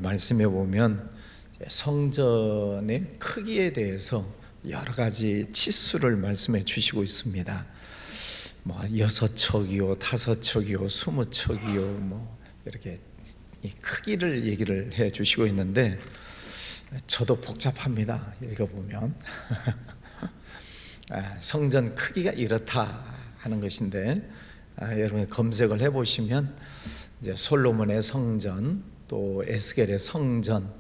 말씀해 보면 성전의 크기에 대해서 여러 가지 치수를 말씀해 주시고 있습니다. 뭐 6척이요, 5척이요, 20척이요, 뭐 이렇게 이 크기를 얘기를 해 주시고 있는데 저도 복잡합니다. 읽어보면 성전 크기가 이렇다 하는 것인데 여러분 검색을 해보시면 이제 솔로몬의 성전 또 에스겔의 성전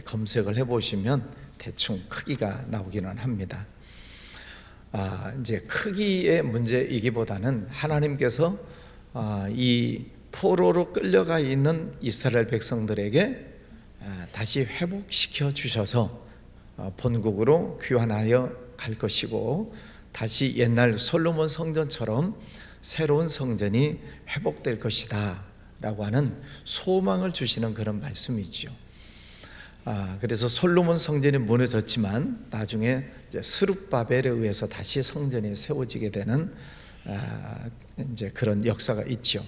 검색을 해보시면 대충 크기가 나오기는 합니다. 이제 크기의 문제이기보다는 하나님께서 이 포로로 끌려가 있는 이스라엘 백성들에게 다시 회복시켜 주셔서 본국으로 귀환하여 갈 것이고, 다시 옛날 솔로몬 성전처럼 새로운 성전이 회복될 것이다 라고 하는 소망을 주시는 그런 말씀이지요. 그래서 솔로몬 성전이 무너졌지만 나중에 이제 스룹바벨에 의해서 다시 성전이 세워지게 되는 이제 그런 역사가 있죠.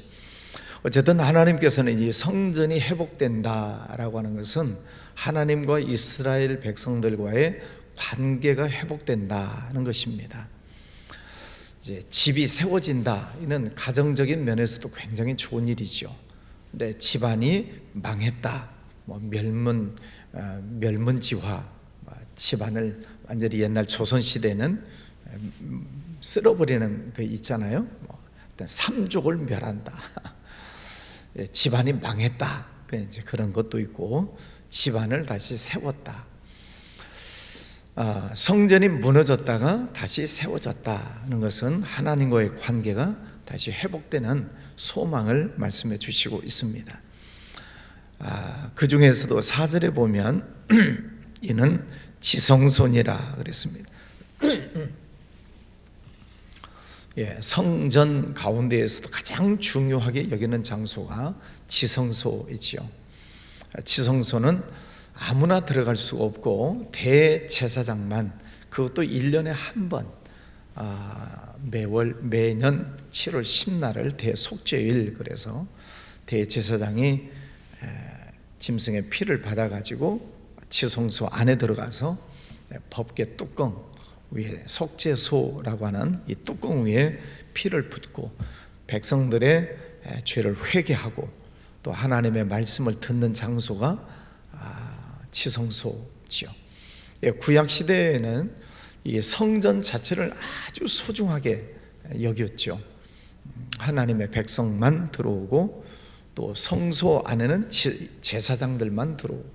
어쨌든 하나님께서는 이 성전이 회복된다라고 하는 것은 하나님과 이스라엘 백성들과의 관계가 회복된다는 것입니다. 이제 집이 세워진다, 이는 가정적인 면에서도 굉장히 좋은 일이죠. 근데 집안이 망했다, 뭐 멸문지화, 집안을 완전히 옛날 조선 시대는 쓸어버리는 그 있잖아요. 어떤 삼족을 멸한다. 집안이 망했다, 이제 그런 것도 있고, 집안을 다시 세웠다. 성전이 무너졌다가 다시 세워졌다는 것은 하나님과의 관계가 다시 회복되는 소망을 말씀해 주시고 있습니다. 그 중에서도 4절에 보면 이는 지성소니라 그랬습니다. 성전 가운데에서도 가장 중요하게 여기는 장소가 지성소이지요. 지성소는 아무나 들어갈 수가 없고 대제사장만, 그것도 1년에 한 번, 매년 7월 10날을 대속죄일, 그래서 대제사장이 짐승의 피를 받아가지고 지성소 안에 들어가서 법궤 뚜껑 위에, 속죄소라고 하는 이 뚜껑 위에 피를 붓고 백성들의 죄를 회개하고 또 하나님의 말씀을 듣는 장소가 지성소지요. 구약 시대에는 이 성전 자체를 아주 소중하게 여겼죠. 하나님의 백성만 들어오고, 또 성소 안에는 제사장들만 들어오고,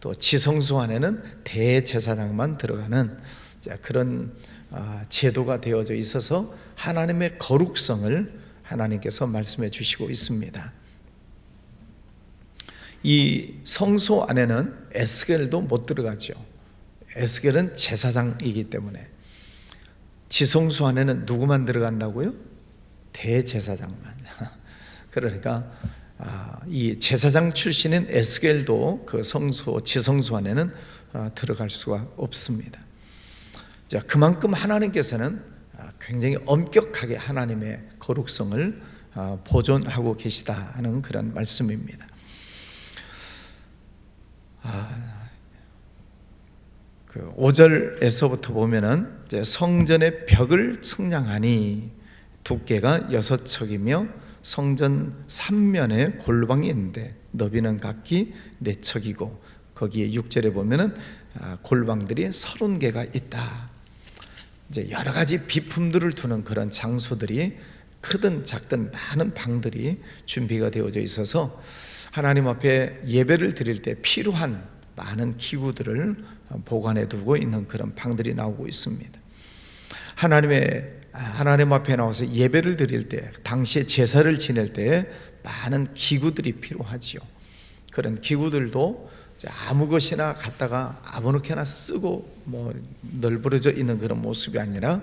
또 지성소 안에는 대제사장만 들어가는 그런 제도가 되어져 있어서 하나님의 거룩성을 하나님께서 말씀해 주시고 있습니다. 이 성소 안에는 에스겔도 못 들어가죠. 에스겔은 제사장이기 때문에. 지성소 안에는 누구만 들어간다고요? 대제사장만. 그러니까 이 제사장 출신인 에스겔도 그 지성소 안에는 들어갈 수가 없습니다. 자, 그만큼 하나님께서는 굉장히 엄격하게 하나님의 거룩성을 보존하고 계시다는 그런 말씀입니다. 그 5절에서부터 보면은 이제 성전의 벽을 측량하니 두께가 6척이며 성전 3면에 골방이 있는데 너비는 각기 4척이고 거기에 6절에 보면은 골방들이 30개가 있다. 이제 여러 가지 비품들을 두는 그런 장소들이 크든 작든 많은 방들이 준비가 되어져 있어서 하나님 앞에 예배를 드릴 때 필요한 많은 기구들을 보관해 두고 있는 그런 방들이 나오고 있습니다. 하나님 앞에 나와서 예배를 드릴 때, 당시에 제사를 지낼 때 많은 기구들이 필요하지요. 그런 기구들도 아무 것이나 갖다가 아무렇게나 쓰고 뭐 널브러져 있는 그런 모습이 아니라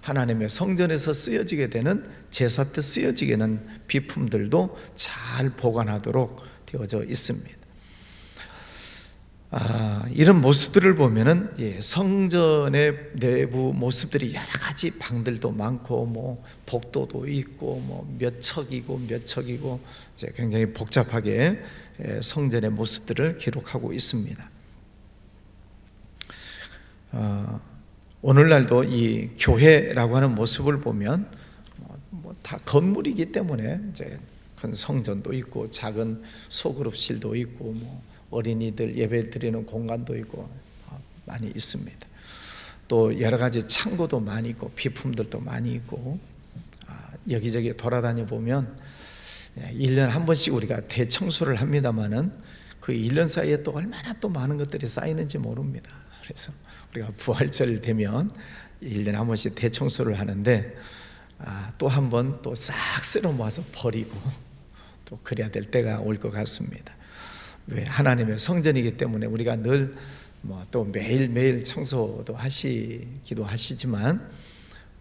하나님의 성전에서 쓰여지게 되는, 제사 때 쓰여지게 되는 비품들도 잘 보관하도록 되어져 있습니다. 이런 모습들을 보면은 성전의 내부 모습들이 여러 가지 방들도 많고 뭐 복도도 있고 뭐 몇 척이고 몇 척이고 이제 굉장히 복잡하게 성전의 모습들을 기록하고 있습니다. 오늘날도 이 교회라고 하는 모습을 보면 다 건물이기 때문에 이제 큰 성전도 있고 작은 소그룹실도 있고 어린이들 예배 드리는 공간도 있고 많이 있습니다. 또 여러 가지 창고도 많이 있고 비품들도 많이 있고 여기저기 돌아다녀 보면 1년에 한 번씩 우리가 대청소를 합니다마는 그 1년 사이에 또 얼마나 또 많은 것들이 쌓이는지 모릅니다. 그래서 우리가 부활절 되면 1년에 한 번씩 대청소를 하는데 또 한 번 또 싹 쓸어 모아서 버리고 또 그래야 될 때가 올 것 같습니다. 왜? 하나님의 성전이기 때문에 우리가 늘 또 매일매일 청소도 하시기도 하시지만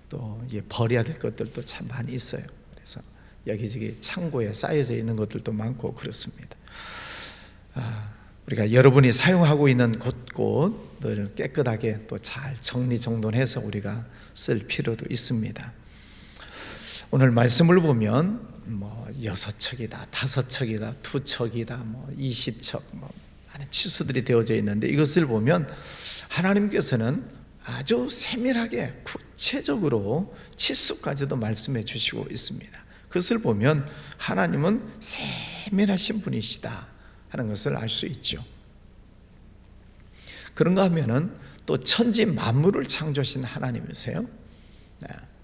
또 버려야 될 것들도 참 많이 있어요. 그래서 여기저기 창고에 쌓여져 있는 것들도 많고 그렇습니다. 우리가 여러분이 사용하고 있는 곳곳 늘 깨끗하게 또 잘 정리정돈해서 우리가 쓸 필요도 있습니다. 오늘 말씀을 보면 6척이다, 5척이다, 2척이다, 20척 많은 치수들이 되어져 있는데 이것을 보면 하나님께서는 아주 세밀하게 구체적으로 치수까지도 말씀해 주시고 있습니다. 그것을 보면 하나님은 세밀하신 분이시다 하는 것을 알 수 있죠. 그런가 하면은 또 천지 만물을 창조하신 하나님이세요.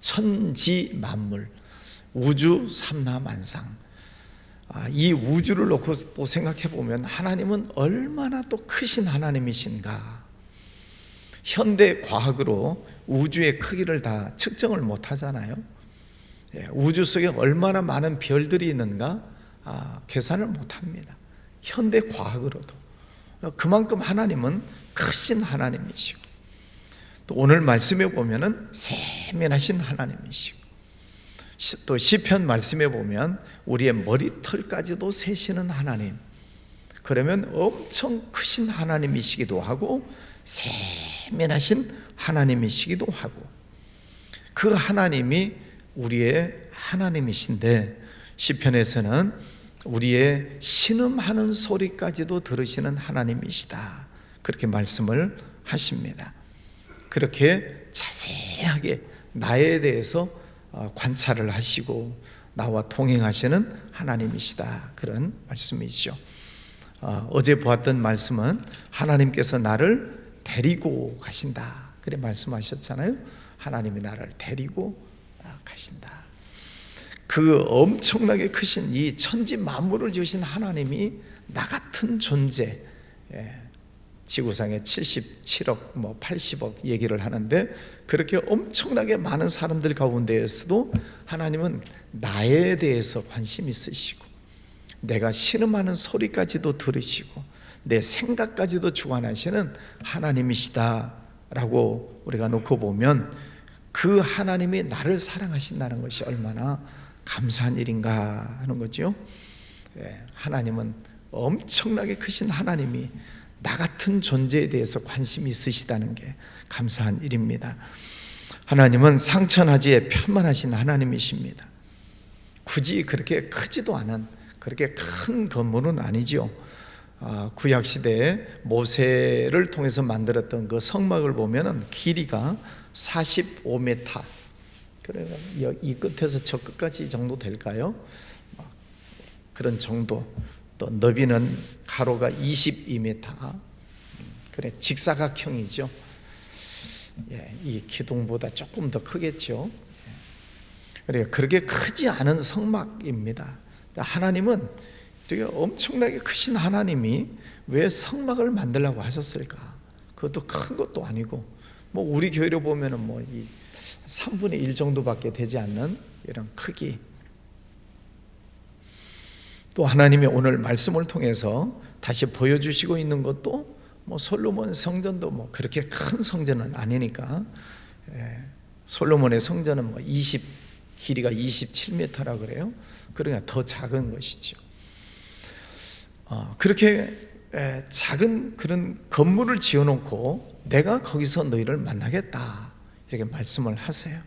천지 만물, 우주 삼라만상, 이 우주를 놓고 또 생각해 보면 하나님은 얼마나 또 크신 하나님이신가. 현대 과학으로 우주의 크기를 다 측정을 못 하잖아요. 우주 속에 얼마나 많은 별들이 있는가 계산을 못 합니다. 현대 과학으로도. 그만큼 하나님은 크신 하나님이시고 또 오늘 말씀에 보면은 세밀하신 하나님이시고 또 시편 말씀에 보면 우리의 머리털까지도 세시는 하나님, 그러면 엄청 크신 하나님이시기도 하고 세밀하신 하나님이시기도 하고 그 하나님이 우리의 하나님이신데 시편에서는 우리의 신음하는 소리까지도 들으시는 하나님이시다 그렇게 말씀을 하십니다. 그렇게 자세하게 나에 대해서 관찰을 하시고 나와 동행하시는 하나님이시다 그런 말씀이죠. 어제 보았던 말씀은 하나님께서 나를 데리고 가신다 그래 말씀하셨잖아요. 하나님이 나를 데리고 가신다. 그 엄청나게 크신 이 천지 만물을 지으신 하나님이 나 같은 존재, 지구상에 77억 80억 얘기를 하는데 그렇게 엄청나게 많은 사람들 가운데에서도 하나님은 나에 대해서 관심 있으시고 내가 신음하는 소리까지도 들으시고 내 생각까지도 주관하시는 하나님이시다라고 우리가 놓고 보면 그 하나님이 나를 사랑하신다는 것이 얼마나 감사한 일인가 하는 거죠. 하나님은 엄청나게 크신 하나님이 나 같은 존재에 대해서 관심이 있으시다는 게 감사한 일입니다. 하나님은 상천하지에 편만하신 하나님이십니다. 굳이 그렇게 크지도 않은 그렇게 큰 건물은 아니죠. 구약 시대에 모세를 통해서 만들었던 그 성막을 보면은 길이가 45m, 그래서 이 끝에서 저 끝까지 정도 될까요? 그런 정도. 또 너비는 가로가 22m, 그래 직사각형이죠. 이 기둥보다 조금 더 크겠죠. 그래 그렇게 크지 않은 성막입니다. 하나님은 되게 엄청나게 크신 하나님이 왜 성막을 만들라고 하셨을까? 그것도 큰 것도 아니고 우리 교회로 보면은 이 3분의 1 정도밖에 되지 않는 이런 크기. 또 하나님이 오늘 말씀을 통해서 다시 보여주시고 있는 것도 솔로몬 성전도 그렇게 큰 성전은 아니니까 솔로몬의 성전은 길이가 27m라 그래요. 그러니까 더 작은 것이죠. 그렇게 작은 그런 건물을 지어놓고 내가 거기서 너희를 만나겠다 이렇게 말씀을 하세요.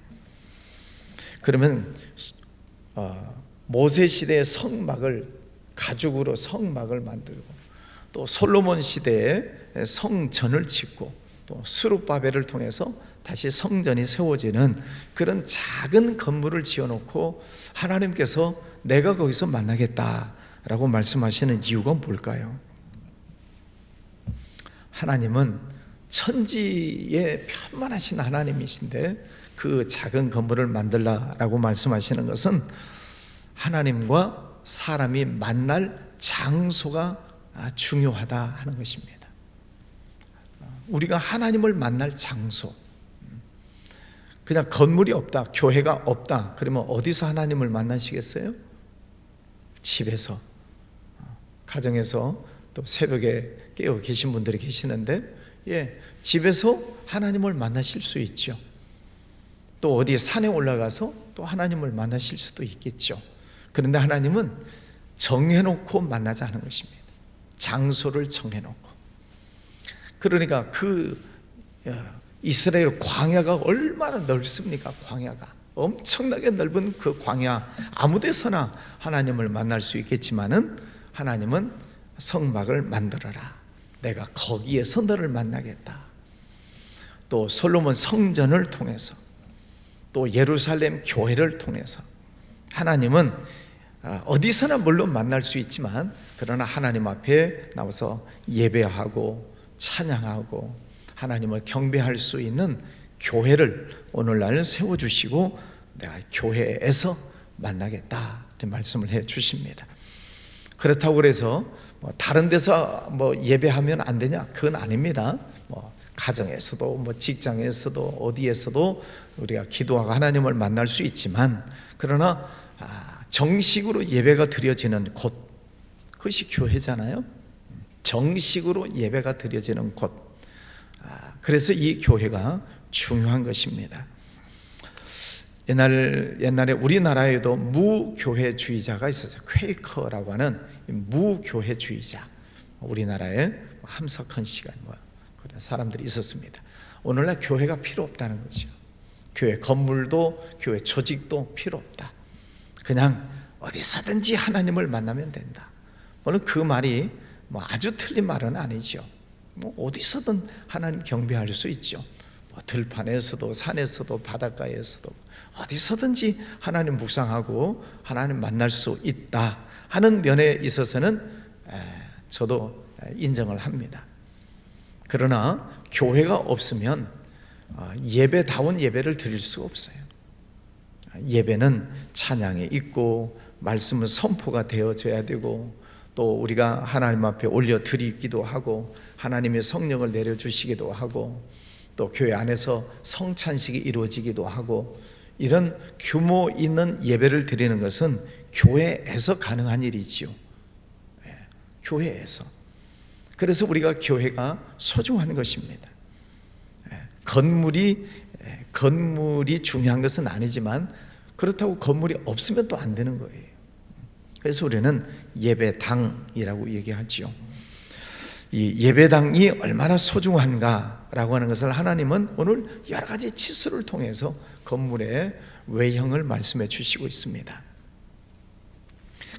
그러면 모세 시대의 성막을 가죽으로 성막을 만들고, 또 솔로몬 시대에 성전을 짓고, 또 스룹바벨을 통해서 다시 성전이 세워지는 그런 작은 건물을 지어놓고 하나님께서 내가 거기서 만나겠다라고 말씀하시는 이유가 뭘까요? 하나님은 천지에 편만하신 하나님이신데 그 작은 건물을 만들라라고 말씀하시는 것은 하나님과 사람이 만날 장소가 중요하다 하는 것입니다. 우리가 하나님을 만날 장소, 그냥 건물이 없다, 교회가 없다, 그러면 어디서 하나님을 만나시겠어요? 집에서, 가정에서, 또 새벽에 깨어 계신 분들이 계시는데, 집에서 하나님을 만나실 수 있죠. 또 어디 산에 올라가서 또 하나님을 만나실 수도 있겠죠. 그런데 하나님은 정해놓고 만나자는 것입니다. 장소를 정해놓고. 그러니까 이스라엘 광야가 얼마나 넓습니까? 광야가 엄청나게 넓은 그 광야, 아무 데서나 하나님을 만날 수 있겠지만은 하나님은 성막을 만들어라, 내가 거기에서 너를 만나겠다. 또 솔로몬 성전을 통해서, 또 예루살렘 교회를 통해서 하나님은 어디서나 물론 만날 수 있지만, 그러나 하나님 앞에 나와서 예배하고 찬양하고 하나님을 경배할 수 있는 교회를 오늘날 세워주시고 내가 교회에서 만나겠다 이렇게 말씀을 해 주십니다. 그렇다고 해서 다른 데서 예배하면 안 되냐? 그건 아닙니다. 가정에서도 직장에서도 어디에서도 우리가 기도하고 하나님을 만날 수 있지만, 그러나 정식으로 예배가 드려지는 곳, 그것이 교회잖아요. 정식으로 예배가 드려지는 곳, 그래서 이 교회가 중요한 것입니다. 옛날에 우리나라에도 무교회주의자가 있었어요. 퀘이커라고 하는 무교회주의자, 우리나라에 함석헌 씨가 그런 사람들이 있었습니다. 오늘날 교회가 필요 없다는 거죠. 교회 건물도 교회 조직도 필요 없다. 그냥 어디서든지 하나님을 만나면 된다. 물론 그 말이 아주 틀린 말은 아니죠. 어디서든 하나님 경배할 수 있죠. 들판에서도 산에서도 바닷가에서도 어디서든지 하나님 묵상하고 하나님 만날 수 있다 하는 면에 있어서는 저도 인정을 합니다. 그러나 교회가 없으면 예배다운 예배를 드릴 수가 없어요. 예배는 찬양이 있고 말씀은 선포가 되어져야 되고, 또 우리가 하나님 앞에 올려드리기도 하고 하나님의 성령을 내려주시기도 하고, 또 교회 안에서 성찬식이 이루어지기도 하고, 이런 규모 있는 예배를 드리는 것은 교회에서 가능한 일이지요. 교회에서. 그래서 우리가 교회가 소중한 것입니다. 건물이 중요한 것은 아니지만, 그렇다고 건물이 없으면 또 안 되는 거예요. 그래서 우리는 예배당이라고 얘기하지요. 이 예배당이 얼마나 소중한가라고 하는 것을 하나님은 오늘 여러 가지 치수를 통해서 건물의 외형을 말씀해 주시고 있습니다.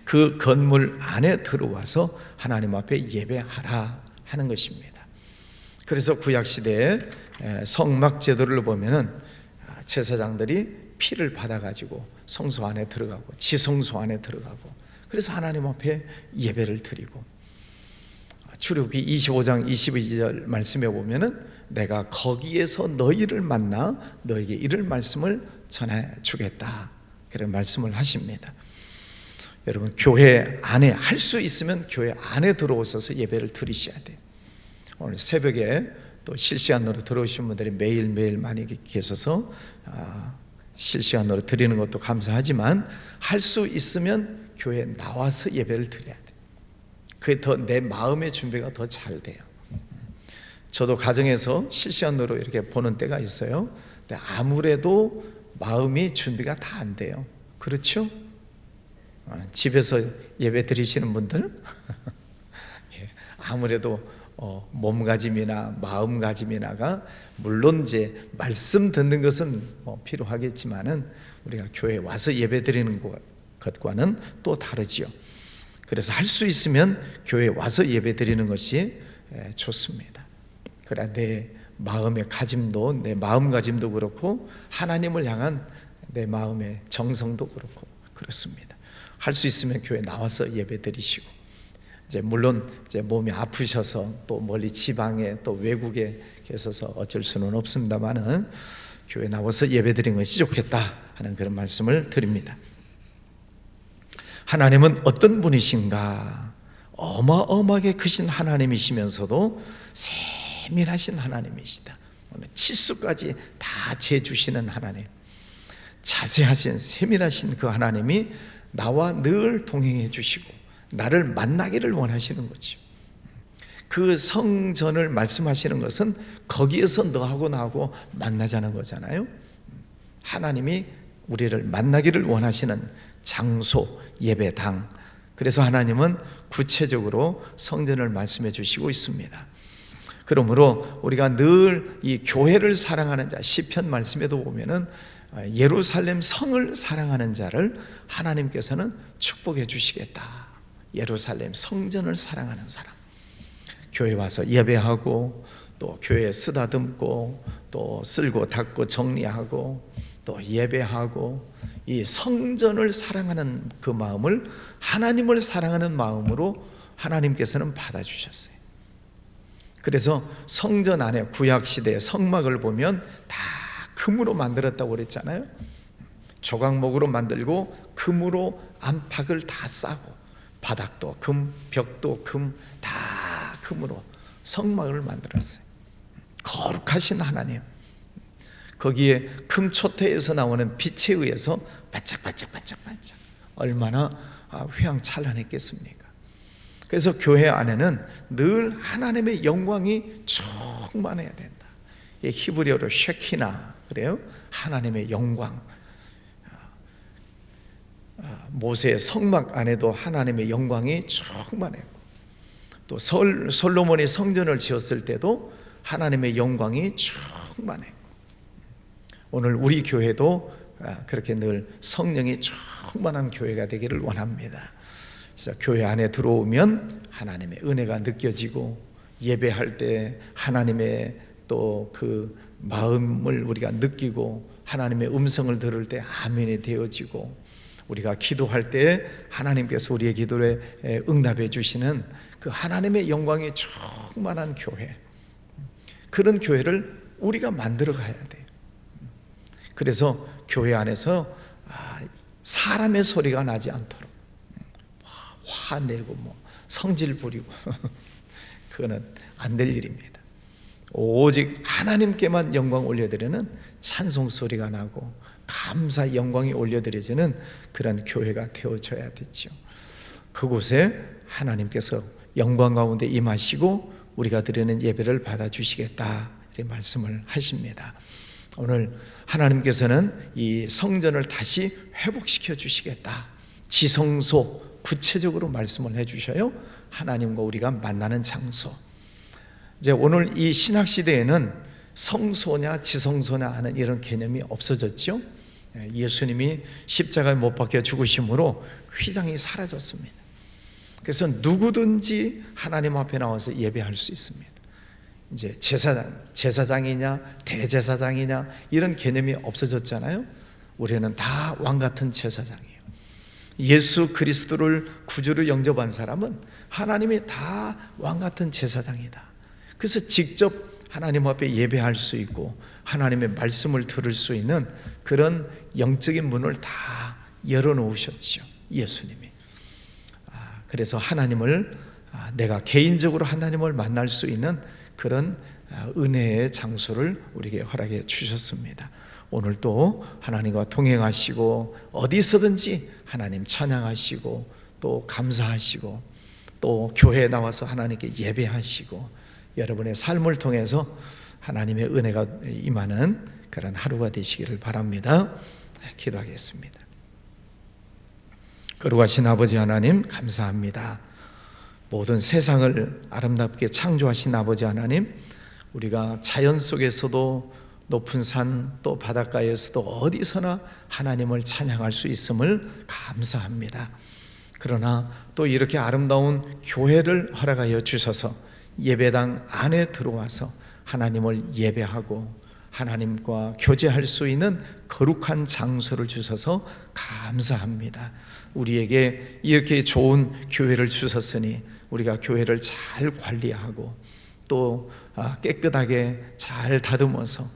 그 건물 안에 들어와서 하나님 앞에 예배하라 하는 것입니다. 그래서 구약시대에 성막 제도를 보면은 제사장들이 피를 받아가지고 성소 안에 들어가고 지성소 안에 들어가고, 그래서 하나님 앞에 예배를 드리고, 출애굽기 25장 22절 말씀에 보면은 내가 거기에서 너희를 만나 너에게 이를 말씀을 전해 주겠다 그런 말씀을 하십니다. 여러분, 교회 안에 할 수 있으면 교회 안에 들어오셔서 예배를 드리셔야 돼요. 오늘 새벽에 또 실시간으로 들어오신 분들이 매일매일 많이 계셔서 실시간으로 드리는 것도 감사하지만, 할 수 있으면 교회에 나와서 예배를 드려야 돼요. 그게 더 내 마음의 준비가 더 잘 돼요. 저도 가정에서 실시간으로 이렇게 보는 때가 있어요. 근데 아무래도 마음이 준비가 다 안 돼요. 그렇죠? 집에서 예배 드리시는 분들 아무래도 몸가짐이나 마음가짐이나가, 물론 이제 말씀 듣는 것은 필요하겠지만은 우리가 교회에 와서 예배 드리는 것과는 또 다르지요. 그래서 할 수 있으면 교회에 와서 예배 드리는 것이 좋습니다. 그러나 내 마음의 가짐도, 내 마음가짐도 그렇고 하나님을 향한 내 마음의 정성도 그렇고 그렇습니다. 할 수 있으면 교회 나와서 예배 드리시고, 물론 몸이 아프셔서 또 멀리 지방에 또 외국에 계셔서 어쩔 수는 없습니다만은 교회 나와서 예배 드리는 것이 좋겠다 하는 그런 말씀을 드립니다. 하나님은 어떤 분이신가? 어마어마하게 크신 하나님이시면서도 세밀하신 하나님이시다. 치수까지 다 재주시는 하나님, 자세하신 세밀하신 그 하나님이 나와 늘 동행해 주시고 나를 만나기를 원하시는 거죠. 그 성전을 말씀하시는 것은 거기에서 너하고 나하고 만나자는 거잖아요. 하나님이 우리를 만나기를 원하시는 장소, 예배당. 그래서 하나님은 구체적으로 성전을 말씀해 주시고 있습니다. 그러므로 우리가 늘 이 교회를 사랑하는 자, 시편 말씀에도 보면은 예루살렘 성을 사랑하는 자를 하나님께서는 축복해 주시겠다. 예루살렘 성전을 사랑하는 사람, 교회 와서 예배하고 또 교회에 쓰다듬고 또 쓸고 닦고 정리하고 또 예배하고, 이 성전을 사랑하는 그 마음을 하나님을 사랑하는 마음으로 하나님께서는 받아주셨어요. 그래서 성전 안에 구약시대의 성막을 보면 다 금으로 만들었다고 그랬잖아요. 조각목으로 만들고 금으로 안팎을 다 싸고, 바닥도 금, 벽도 금, 다 금으로 성막을 만들었어요. 거룩하신 하나님, 거기에 금초태에서 나오는 빛에 의해서 반짝반짝반짝반짝 얼마나 휘황찬란했겠습니까? 그래서 교회 안에는 늘 하나님의 영광이 충만해야 된다. 히브리어로 쉐키나 그래요. 하나님의 영광. 모세의 성막 안에도 하나님의 영광이 충만했고, 또 솔로몬이 성전을 지었을 때도 하나님의 영광이 충만했고, 오늘 우리 교회도 그렇게 늘 성령이 충만한 교회가 되기를 원합니다. 그래서 교회 안에 들어오면 하나님의 은혜가 느껴지고, 예배할 때 하나님의 또 그 마음을 우리가 느끼고, 하나님의 음성을 들을 때 아멘이 되어지고, 우리가 기도할 때 하나님께서 우리의 기도에 응답해 주시는 그 하나님의 영광이 충만한 교회, 그런 교회를 우리가 만들어 가야 돼요. 그래서 교회 안에서 사람의 소리가 나지 않도록 화내고 성질 부리고 그거는 안 될 일입니다. 오직 하나님께만 영광 올려드리는 찬송 소리가 나고 감사 영광이 올려드려지는 그런 교회가 되어져야 되죠. 그곳에 하나님께서 영광 가운데 임하시고 우리가 드리는 예배를 받아주시겠다 이렇게 말씀을 하십니다. 오늘 하나님께서는 이 성전을 다시 회복시켜 주시겠다, 지성소 구체적으로 말씀을 해주셔요. 하나님과 우리가 만나는 장소. 이제 오늘 이 신학 시대에는 성소냐 지성소냐 하는 이런 개념이 없어졌죠. 예수님이 십자가에 못 박혀 죽으심으로 휘장이 사라졌습니다. 그래서 누구든지 하나님 앞에 나와서 예배할 수 있습니다. 이제 제사장이냐 대제사장이냐 이런 개념이 없어졌잖아요. 우리는 다 왕같은 제사장이에요. 예수 그리스도를 구주로 영접한 사람은 하나님이 다 왕같은 제사장이다. 그래서 직접 하나님 앞에 예배할 수 있고 하나님의 말씀을 들을 수 있는 그런 영적인 문을 다 열어놓으셨죠, 예수님이. 그래서 하나님을, 내가 개인적으로 하나님을 만날 수 있는 그런 은혜의 장소를 우리에게 허락해 주셨습니다. 오늘 또 하나님과 동행하시고 어디서든지 하나님 찬양하시고 또 감사하시고 또 교회에 나와서 하나님께 예배하시고 여러분의 삶을 통해서 하나님의 은혜가 임하는 그런 하루가 되시기를 바랍니다. 기도하겠습니다. 거룩하신 아버지 하나님, 감사합니다. 모든 세상을 아름답게 창조하신 아버지 하나님, 우리가 자연 속에서도 높은 산 또 바닷가에서도 어디서나 하나님을 찬양할 수 있음을 감사합니다. 그러나 또 이렇게 아름다운 교회를 허락하여 주셔서 예배당 안에 들어와서 하나님을 예배하고 하나님과 교제할 수 있는 거룩한 장소를 주셔서 감사합니다. 우리에게 이렇게 좋은 교회를 주셨으니 우리가 교회를 잘 관리하고 또 깨끗하게 잘 다듬어서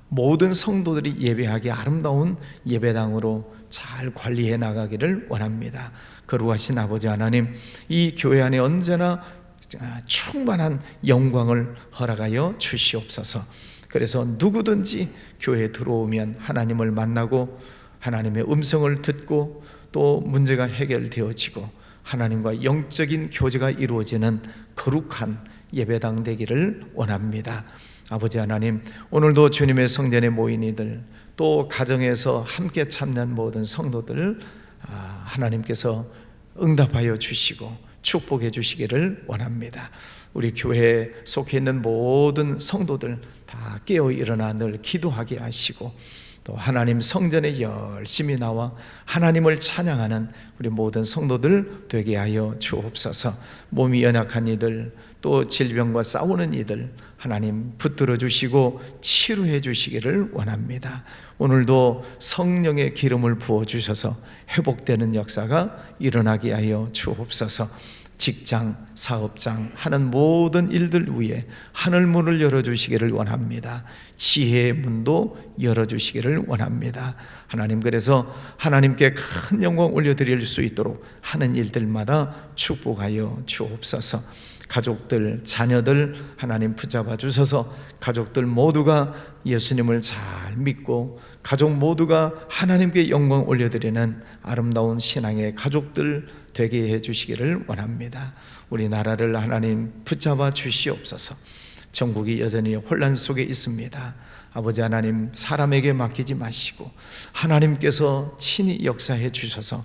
모든 성도들이 예배하기 아름다운 예배당으로 잘 관리해 나가기를 원합니다. 거룩하신 아버지 하나님, 이 교회 안에 언제나 충만한 영광을 허락하여 주시옵소서. 그래서 누구든지 교회에 들어오면 하나님을 만나고 하나님의 음성을 듣고 또 문제가 해결되어지고 하나님과 영적인 교제가 이루어지는 거룩한 예배당 되기를 원합니다. 아버지 하나님, 오늘도 주님의 성전에 모인 이들, 또 가정에서 함께 참여한 모든 성도들 하나님께서 응답하여 주시고 축복해 주시기를 원합니다. 우리 교회에 속해 있는 모든 성도들 다 깨어 일어나 늘 기도하게 하시고 또 하나님 성전에 열심히 나와 하나님을 찬양하는 우리 모든 성도들 되게 하여 주옵소서. 몸이 연약한 이들, 또 질병과 싸우는 이들 하나님 붙들어 주시고 치료해 주시기를 원합니다. 오늘도 성령의 기름을 부어 주셔서 회복되는 역사가 일어나게 하여 주옵소서. 직장, 사업장 하는 모든 일들 위에 하늘 문을 열어주시기를 원합니다. 지혜의 문도 열어주시기를 원합니다. 하나님, 그래서 하나님께 큰 영광 올려드릴 수 있도록 하는 일들마다 축복하여 주옵소서. 가족들, 자녀들 하나님 붙잡아 주셔서 가족들 모두가 예수님을 잘 믿고 가족 모두가 하나님께 영광 올려드리는 아름다운 신앙의 가족들 되게 해주시기를 원합니다. 우리나라를 하나님 붙잡아 주시옵소서. 전국이 여전히 혼란 속에 있습니다. 아버지 하나님, 사람에게 맡기지 마시고 하나님께서 친히 역사해 주셔서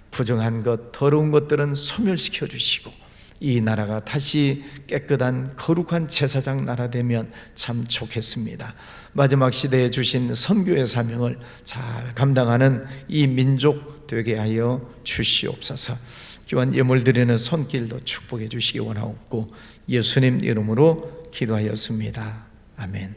부정한 것, 더러운 것들은 소멸시켜 주시고 이 나라가 다시 깨끗한 거룩한 제사장 나라 되면 참 좋겠습니다. 마지막 시대에 주신 선교의 사명을 잘 감당하는 이 민족 되게 하여 주시옵소서. 귀한 예물 드리는 손길도 축복해 주시기 원하옵고 예수님 이름으로 기도하였습니다. 아멘.